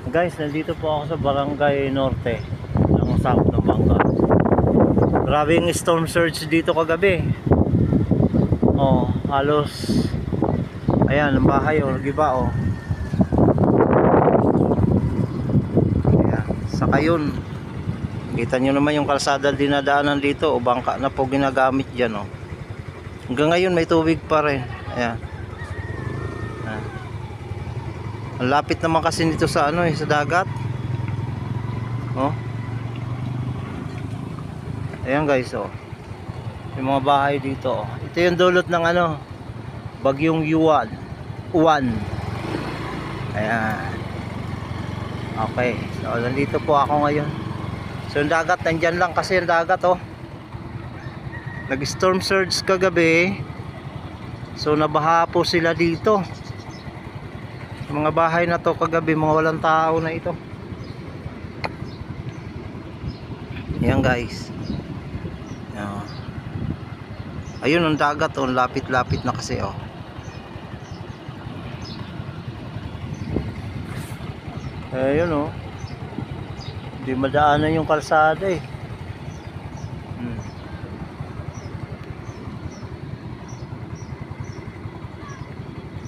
Guys, nandito po ako sa Barangay Norte ng South ng Bangka. Grabe yung storm surge dito kagabi. Oh, halos ayan, ang bahay oh, giba oh. Ayan, saka yun. Kita nyo naman yung kalsada dinadaanan dito o bangka na po ginagamit dyan oh. Hanggang ngayon may tubig pa rin. Ayan. Ayan. Ang lapit naman kasi nito sa ano sa dagat. Oh. Ayan guys oh. Yung mga bahay dito oh. Ito yung dulot ng ano, bagyong Uwan. Ayan. Okay. So nandito po ako ngayon. So yung dagat nandyan lang kasi yung dagat oh. Nag storm surge kagabi. So nabaha po sila dito. Mga bahay na to kagabi, mga walang tao na ito. Ayan guys. Ayan. Ayun ang dagat oh, lapit-lapit na kasi oh. Ayun oh. Hindi madaanan yung kalsada eh.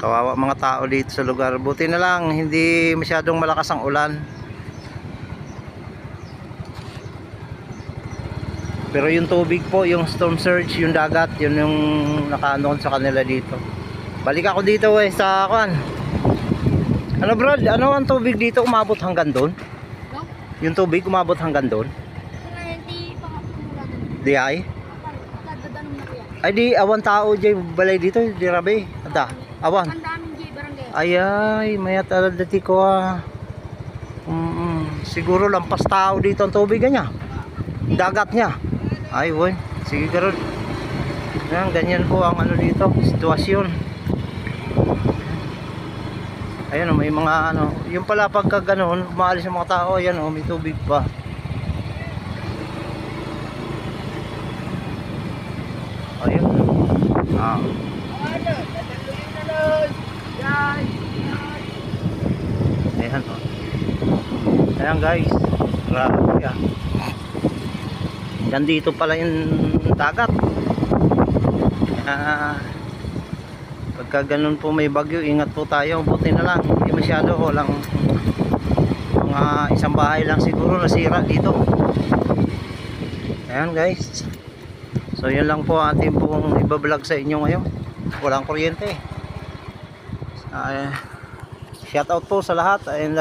Kawawa mga tao dito sa lugar. Buti na lang hindi masyadong malakas ang ulan. Pero yung tubig po, yung storm surge, yung dagat, yun yung nakaanoon sa kanila dito. Balik ako dito sa kan. Ano bro, ano ang tubig dito umabot hanggang doon? No? Yung tubig umabot hanggang doon? Di ay? Ay di awan tao jay balay dito, di rabi. Ada. Awan. Ay, mayat aladati ko ah. Siguro lampas tao dito ang tubig niya. Dagat niya. Ay, woy. Sige karon. Yan, ganyan po ang ano dito, sitwasyon. Ayun, may mga ano, yung pala pagka ganoon, umaalis yung mga tao, ayan oh, may tubig pa. Ayun. Ah. Ayan o. Ayan guys. Grabe ah. Yan dito pala yung dagat. Pagka ganun po may bagyo, ingat po tayo. Buti na lang. Hindi masyado o lang. Mga isang bahay lang siguro nasira dito. Ayan guys. So yun lang po ating pong ibablog sa inyo ngayon. Walang kuryente. Shout out po sa lahat and